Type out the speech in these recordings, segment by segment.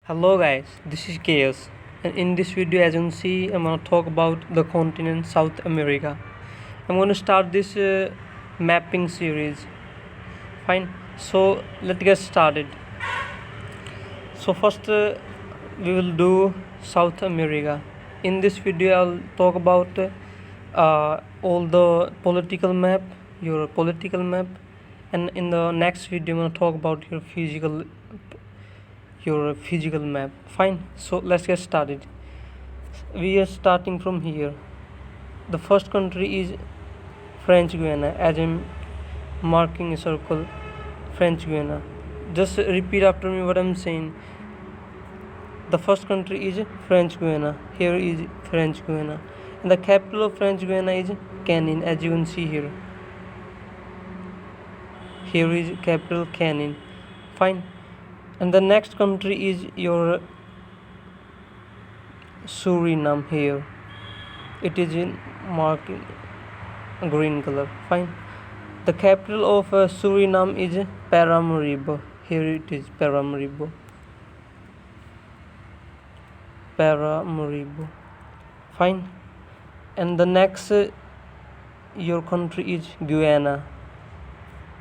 Hello guys, this is Chaos, and in this video as you can see I'm going to talk about the continent South America. I'm going to start this mapping series. Fine, so let's get started. So first we will do South America. In this video I'll talk about all the political map, your political map, and in the next video I'm going to talk about your physical map. Fine, so let's get started. We are starting from here. The first country is French Guiana, as I'm marking a circle. French Guiana, just repeat after me what I'm saying. The first country is French Guiana. Here is French Guiana, and the capital of French Guiana is Cannes, as you can see here. Here is capital Cannes. Fine, and the next country is your Suriname. Here it is in marked in green color. Fine, the capital of Suriname is Paramaribo. Here it is Paramaribo. Fine, and the next your country is Guyana.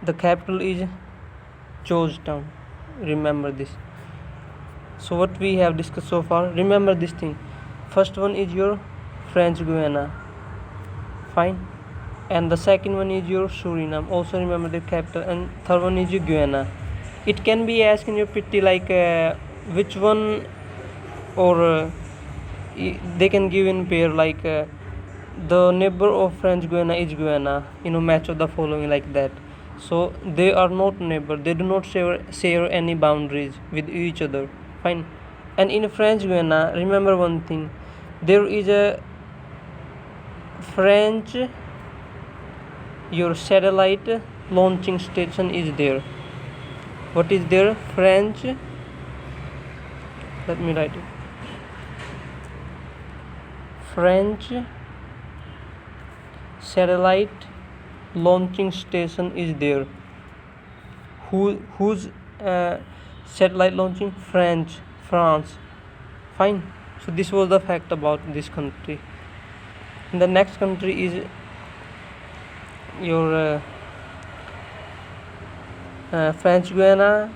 The capital is Georgetown. Remember this. So what we have discussed so far, remember this thing. First one is your French Guiana. Fine, and the second one is your Suriname. Also remember the capital, and third one is your Guyana. It can be asked in your PT like which one, or they can give in pair like the neighbor of French Guiana is Guyana. Match of the following like that. So they are not neighbor. They do not share any boundaries with each other. Fine, and in French Guiana, remember one thing. There is a French your satellite launching station is there. What is there? French, let me write it. French satellite launching station is there. Whose satellite launching? France. Fine, so this was the fact about this country. And the next country is your French Guiana,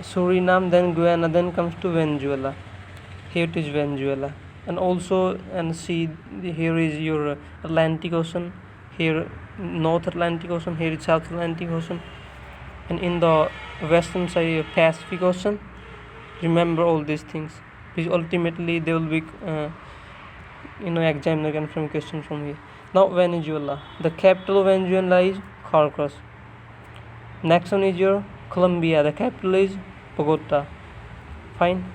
Suriname, then Guyana, then comes to Venezuela. Here it is Venezuela, and also see here is your Atlantic Ocean. Here North Atlantic Ocean, here is South Atlantic Ocean, and in the western side Pacific Ocean. Remember all these things, because ultimately they will be examiner can frame question from here. Now Venezuela, the capital of Venezuela is Caracas. Next one is your Colombia, the capital is Bogota. Fine,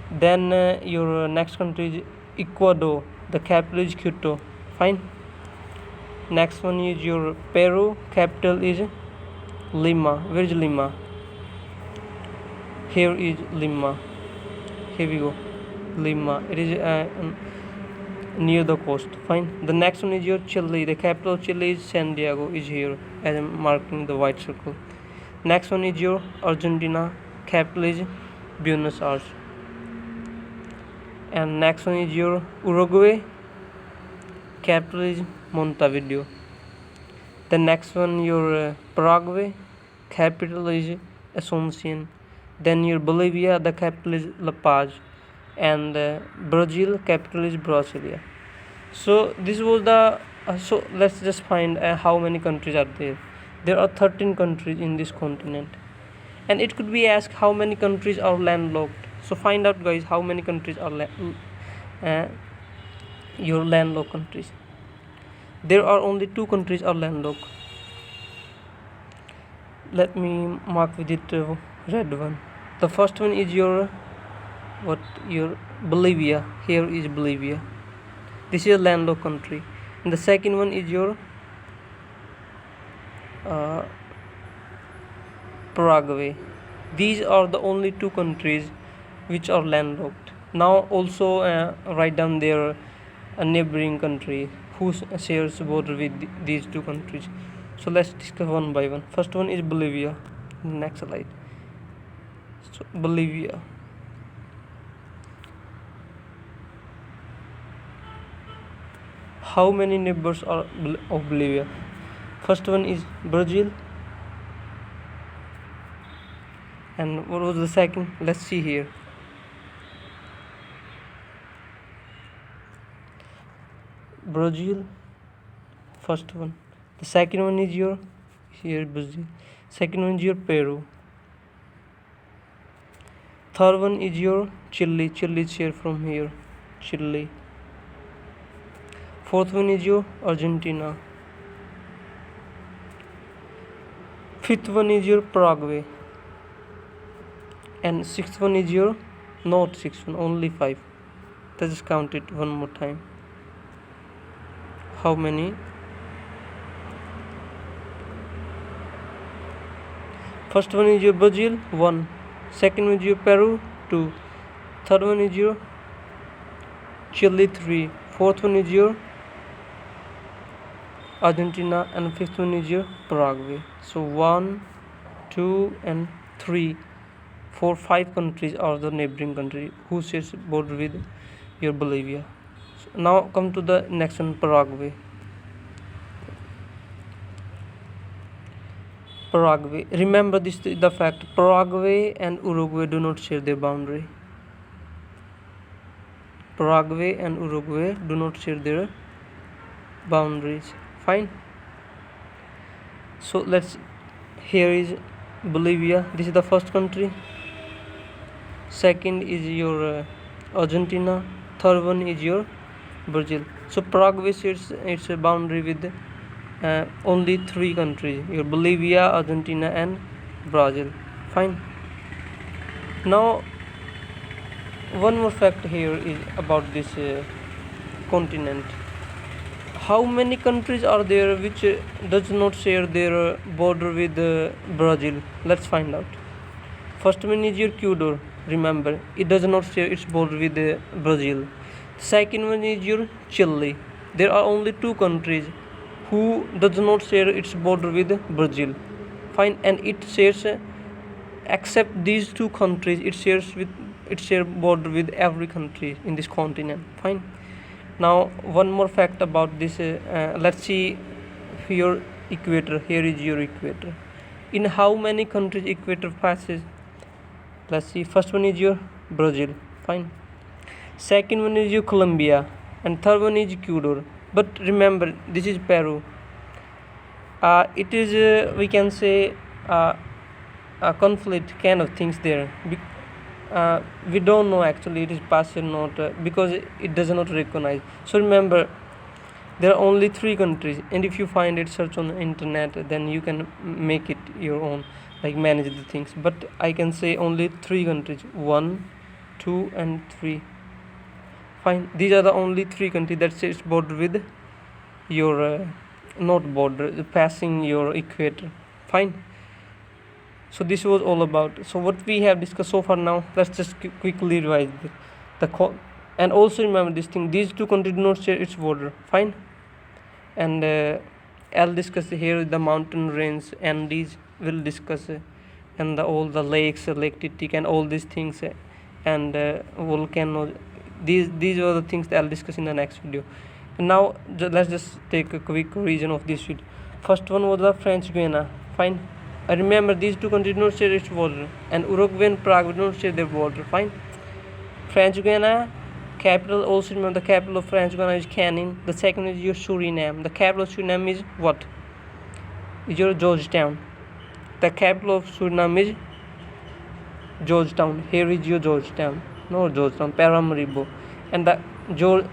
then your next country is Ecuador, the capital is Quito. Fine, next one is your Peru, capital is Lima. Where is Lima? Here is Lima. Here we go, Lima. It is near the coast. Fine, the next one is your Chile, the capital of Chile is San Diego, is here as I'm marking the white circle. Next one is your Argentina, capital is Buenos Aires. And next one is your Uruguay, capital is Montevideo. The next one your Paraguay, capital is Asuncion. Then your Bolivia, the capital is La Paz, and Brazil, capital is Brasilia. So this was the so let's just find how many countries are there. There are 13 countries in this continent, and it could be asked how many countries are landlocked. So find out guys how many countries are your landlocked countries. There are only 2 countries are landlocked. Let me mark with it red one. The first one is your Bolivia. Here is Bolivia. This is a landlocked country. And the second one is your Paraguay. These are the only 2 countries which are landlocked. Now also write down their neighboring country who shares border with these 2 countries. So let's discuss one by one. First one is Bolivia. Next slide. So Bolivia. How many neighbors are of Bolivia? First one is Brazil. And what was the second? Let's see here. Brazil, first one. The second one is your here Brazil. Second one is your Peru. Third one is your Chile. Chile is here from here. Chile. Fourth one is your Argentina. Fifth one is your Paraguay. And sixth one is your not sixth one, only five. Let's just count it one more time. How many? First one is your Brazil, 1. Second one is your Peru, 2. Third one is your Chile, 3. Fourth one is your Argentina, and fifth one is your Paraguay. So 1, 2, and 3, 4, 5 countries are the neighboring country who shares border with your Bolivia. So now come to the next one, Paraguay. Paraguay. Remember this the fact: Paraguay and Uruguay do not share their boundary. Paraguay and Uruguay do not share their boundaries. Fine. So here is Bolivia. This is the first country. Second is your Argentina. Third one is your Brazil. So Paraguay shares its boundary with only 3 countries: your Bolivia, Argentina, and Brazil. Fine. Now one more fact here is about this continent. How many countries are there which does not share their border with Brazil? Let's find out. First one is your Ecuador. Remember, it does not share its border with Brazil. Second one is your Chile. There are only 2 countries who does not share its border with Brazil. Fine. And it shares except these 2 countries, it shares border with every country in this continent. Fine. Now one more fact about this. Let's see your equator. Here is your equator. In how many countries equator passes? Let's see. First one is your Brazil. Fine. Second one is your Colombia, and third one is Ecuador. But remember, this is Peru. It is we can say a conflict kind of things there. We don't know actually it is passed or not because it does not recognize. So remember, there are only 3 countries, and if you find it, search on the internet, then you can make it your own, like manage the things. But I can say only 3 countries: 1, 2, and 3. Fine. These are the only 3 countries that shares border with your not border, passing your equator. Fine. So this was all about. So what we have discussed so far now, let's just quickly revise and also remember this thing: these 2 countries do not share its border. Fine. And I'll discuss here the mountain range, and these will discuss and all the lakes, Lake Titicaca, and all these things, and volcanoes. These are the things that I'll discuss in the next video. And now let's just take a quick revision of this video. First one was the French Guiana. Fine. I remember these 2 countries do not share its border, and Uruguay and Prague do not share their border. Fine. French Guiana, capital, also remember the capital of French Guiana is Canning. The second is your Suriname. The capital of Suriname is what? Is your Georgetown. The capital of Suriname is Georgetown. Here is your Georgetown. No, Georgetown, Paramaribo. And your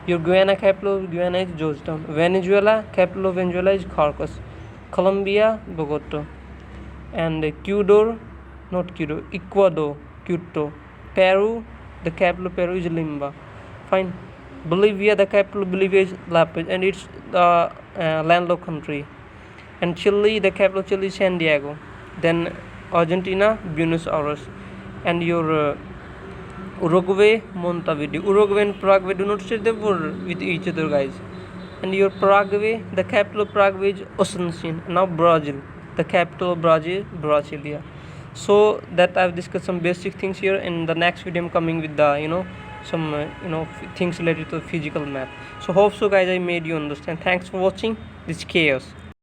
Guyana, capital of Guyana is Georgetown. Venezuela, capital of Venezuela is Caracas. Colombia, Bogota. And Ecuador, Quito. Peru, the capital of Peru is Lima. Fine. Bolivia, the capital of Bolivia is La Paz, and it's the landlocked country. And Chile, the capital of Chile is San Diego. Then Argentina, Buenos Aires. And your Uruguay, Montevideo. Uruguay and Paraguay do not share the border with each other, guys. And your Paraguay, the capital of Paraguay is Asuncion. Now Brazil, the capital of Brazil, Brasilia. So that I've discussed some basic things here. In the next video I'm coming with the some things related to physical math. So hope so guys I made you understand. Thanks for watching this chaos.